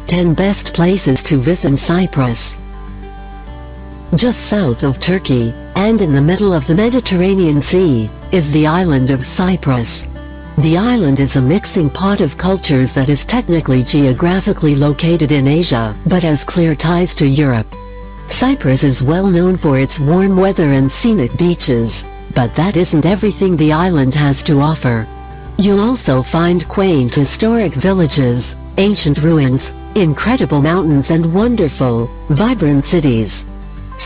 10 Best Places to Visit in Cyprus. Just south of Turkey, and in the middle of the Mediterranean Sea, is the island of Cyprus. The island is a mixing pot of cultures that is technically geographically located in Asia, but has clear ties to Europe. Cyprus is well known for its warm weather and scenic beaches, but that isn't everything the island has to offer. You'll also find quaint historic villages, ancient ruins, incredible mountains and wonderful, vibrant cities.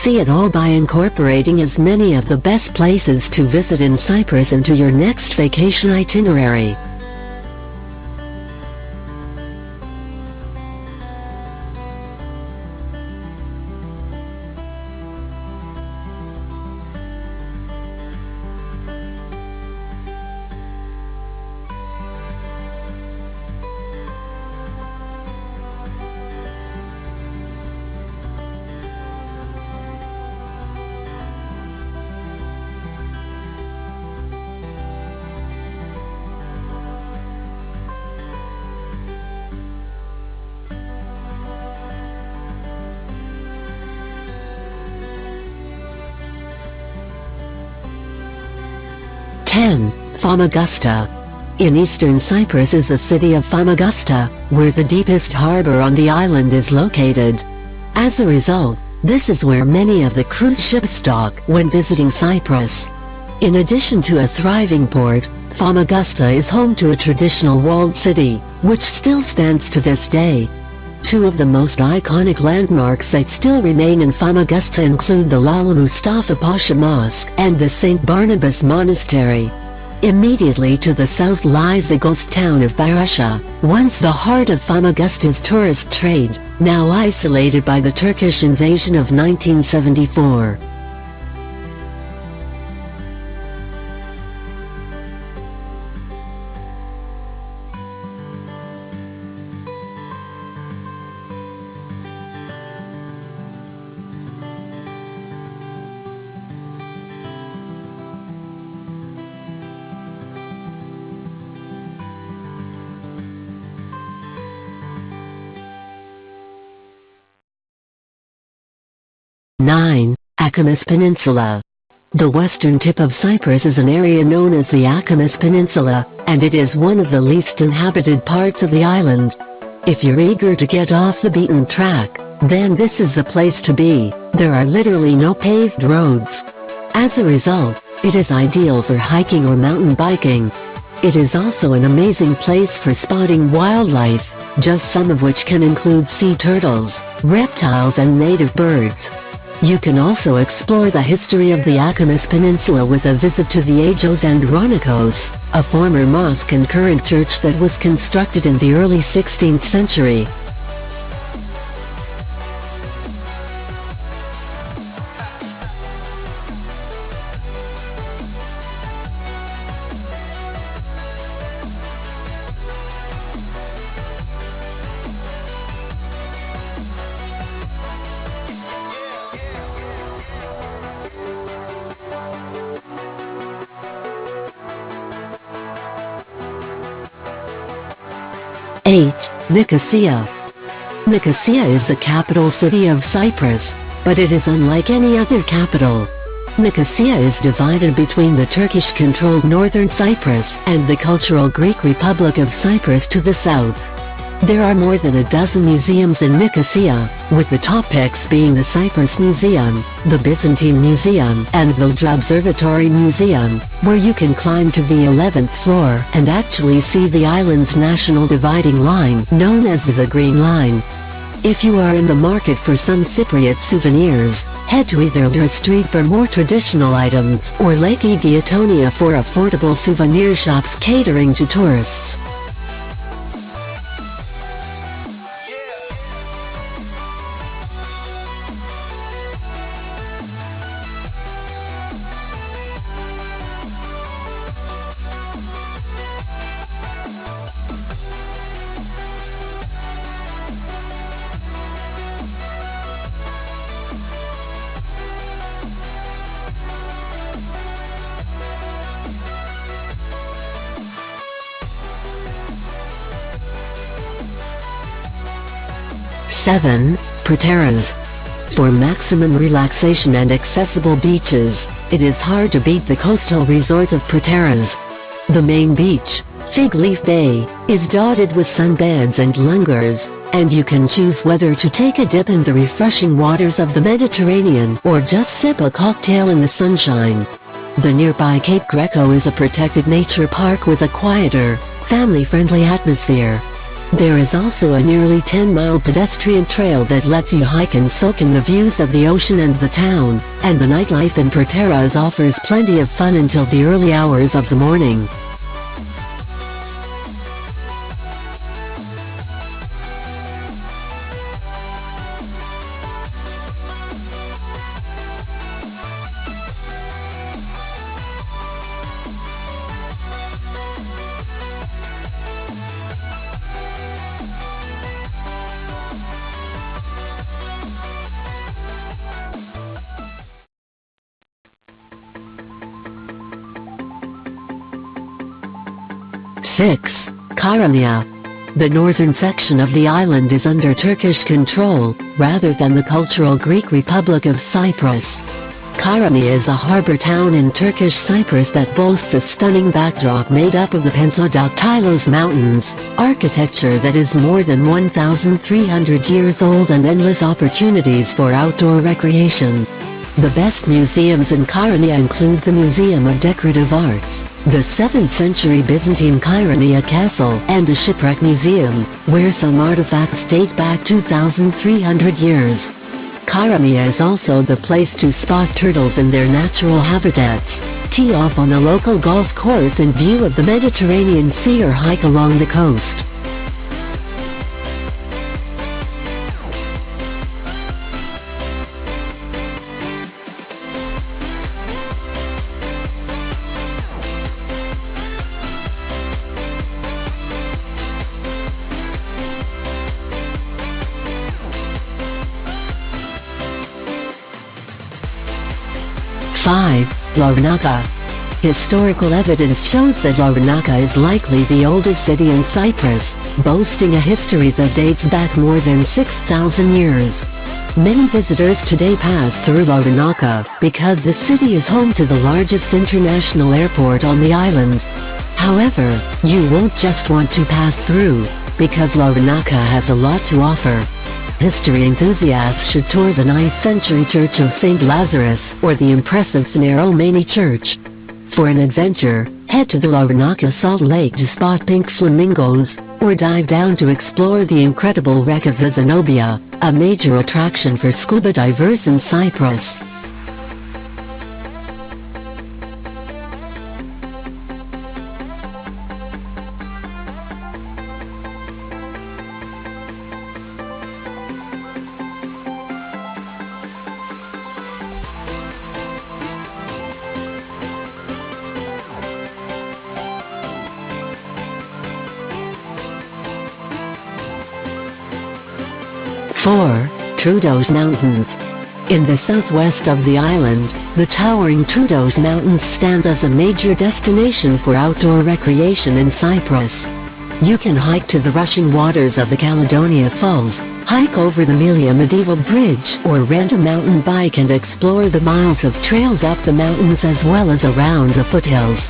See it all by incorporating as many of the best places to visit in Cyprus into your next vacation itinerary. Famagusta. In eastern Cyprus is the city of Famagusta, where the deepest harbor on the island is located. As a result, this is where many of the cruise ships dock when visiting Cyprus. In addition to a thriving port, Famagusta is home to a traditional walled city, which still stands to this day. Two of the most iconic landmarks that still remain in Famagusta include the Lala Mustafa Pasha Mosque and the St. Barnabas Monastery. Immediately to the south lies the ghost town of Barasha, once the heart of Famagusta's tourist trade, now isolated by the Turkish invasion of 1974. Akamis Peninsula. The western tip of Cyprus is an area known as the Akamis Peninsula, and it is one of the least inhabited parts of the island. If you're eager to get off the beaten track, then this is the place to be. There are literally no paved roads. As a result, it is ideal for hiking or mountain biking. It is also an amazing place for spotting wildlife, just some of which can include sea turtles, reptiles and native birds. You can also explore the history of the Akamis Peninsula with a visit to the Agios Andronikos, a former mosque and current church that was constructed in the early 16th century. Nicosia. Nicosia is the capital city of Cyprus, but it is unlike any other capital. Nicosia is divided between the Turkish-controlled northern Cyprus and the cultural Greek Republic of Cyprus to the south. There are more than a dozen museums in Nicosia, with the top picks being the Cyprus Museum, the Byzantine Museum, and the Observatory Museum, where you can climb to the 11th floor and actually see the island's national dividing line, known as the Green Line. If you are in the market for some Cypriot souvenirs, head to either Lure Street for more traditional items, or Lake Giatonia for affordable souvenir shops catering to tourists. 7. Prateras. For maximum relaxation and accessible beaches, it is hard to beat the coastal resort of Prateras. The main beach, Fig Leaf Bay, is dotted with sunbeds and lungers, and you can choose whether to take a dip in the refreshing waters of the Mediterranean or just sip a cocktail in the sunshine. The nearby Cape Greco is a protected nature park with a quieter, family-friendly atmosphere. There is also a nearly 10-mile pedestrian trail that lets you hike and soak in the views of the ocean and the town, and the nightlife in Prateras offers plenty of fun until the early hours of the morning. Kyrenia. The northern section of the island is under Turkish control, rather than the cultural Greek Republic of Cyprus. Kyrenia is a harbor town in Turkish Cyprus that boasts a stunning backdrop made up of the Pentsodaktylos Mountains, architecture that is more than 1,300 years old, and endless opportunities for outdoor recreation. The best museums in Kyrenia include the Museum of Decorative Arts, the 7th century Byzantine Kyrenia Castle, and the Shipwreck Museum, where some artifacts date back 2,300 years. Kyrenia is also the place to spot turtles in their natural habitats, tee off on a local golf course in view of the Mediterranean Sea, or hike along the coast. Larnaca. Historical evidence shows that Larnaca is likely the oldest city in Cyprus, boasting a history that dates back more than 6,000 years. Many visitors today pass through Larnaca because the city is home to the largest international airport on the island. However, you won't just want to pass through, because Larnaca has a lot to offer. History enthusiasts should tour the 9th century Church of St. Lazarus, or the impressive Sneroumeni Church. For an adventure, head to the Larnaca Salt Lake to spot pink flamingos, or dive down to explore the incredible wreck of the Zenobia, a major attraction for scuba divers in Cyprus. Troodos Mountains. In the southwest of the island, the towering Troodos Mountains stand as a major destination for outdoor recreation in Cyprus. You can hike to the rushing waters of the Caledonia Falls, hike over the Melia Medieval Bridge, or rent a mountain bike and explore the miles of trails up the mountains as well as around the foothills.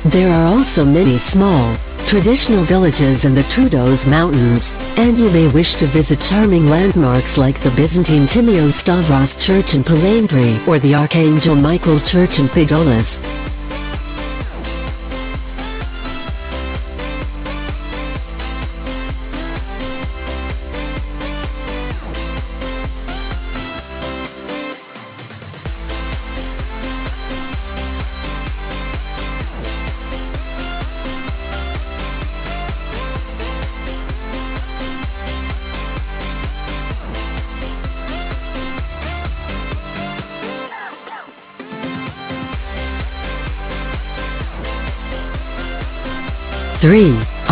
There are also many small, traditional villages in the Troodos Mountains, and you may wish to visit charming landmarks like the Byzantine Timeo Stavros Church in Palaembre or the Archangel Michael Church in Pidolis.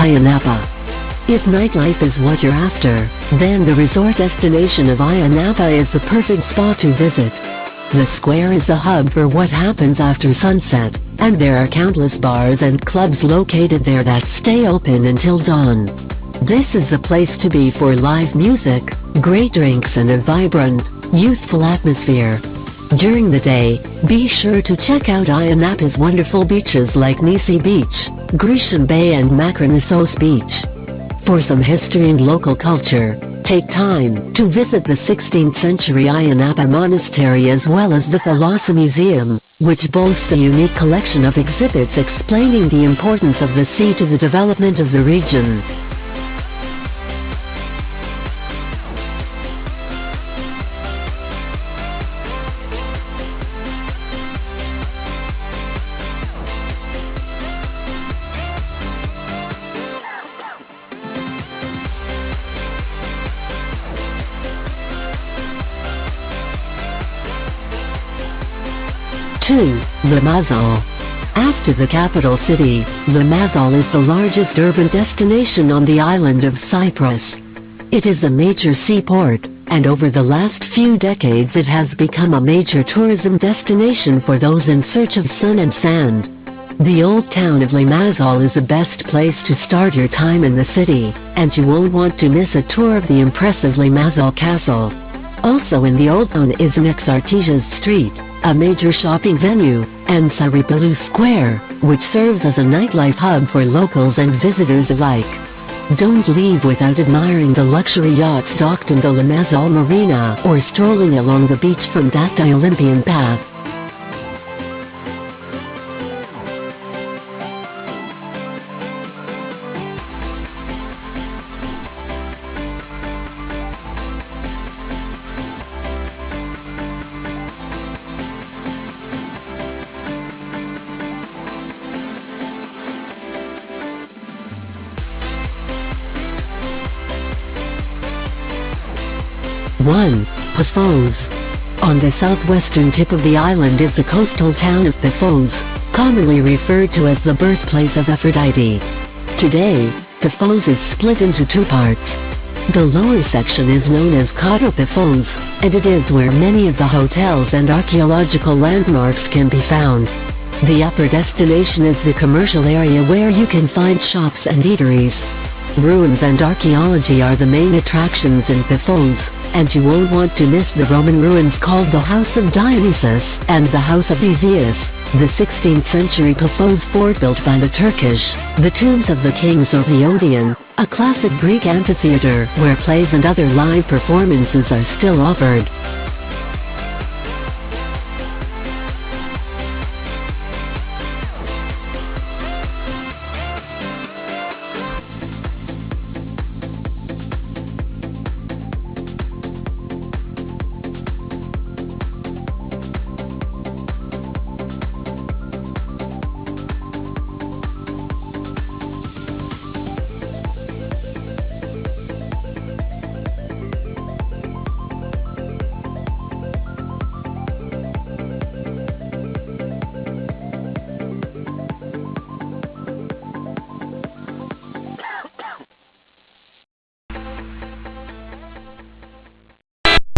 Ionapa. If nightlife is what you're after, then the resort destination of Ionapa is the perfect spot to visit. The square is the hub for what happens after sunset, and there are countless bars and clubs located there that stay open until dawn. This is the place to be for live music, great drinks and a vibrant, youthful atmosphere. During the day, be sure to check out Ioannapis' wonderful beaches like Nisi Beach, Grecian Bay and Makronissos Beach. For some history and local culture, take time to visit the 16th century Ioannapa Monastery as well as the Thalassa Museum, which boasts a unique collection of exhibits explaining the importance of the sea to the development of the region. Limassol. After the capital city, Limassol is the largest urban destination on the island of Cyprus. It is a major seaport, and over the last few decades it has become a major tourism destination for those in search of sun and sand. The old town of Limassol is the best place to start your time in the city, and you won't want to miss a tour of the impressive Limassol Castle. Also in the old town is Artesia's Street, a major shopping venue, and Cyprus Square, which serves as a nightlife hub for locals and visitors alike. Don't leave without admiring the luxury yachts docked in the Limassol Marina or strolling along the beach from the Olympian Path. Paphos. On the southwestern tip of the island is the coastal town of Paphos, commonly referred to as the birthplace of Aphrodite. Today, Paphos is split into two parts. The lower section is known as Kata Paphos, and it is where many of the hotels and archaeological landmarks can be found. The upper destination is the commercial area where you can find shops and eateries. Ruins and archaeology are the main attractions in Paphos, and you won't want to miss the Roman ruins called the House of Dionysus and the House of Theseus, the 16th century Paphos fort built by the Turkish, the tombs of the kings of the Odeon, a classic Greek amphitheater where plays and other live performances are still offered.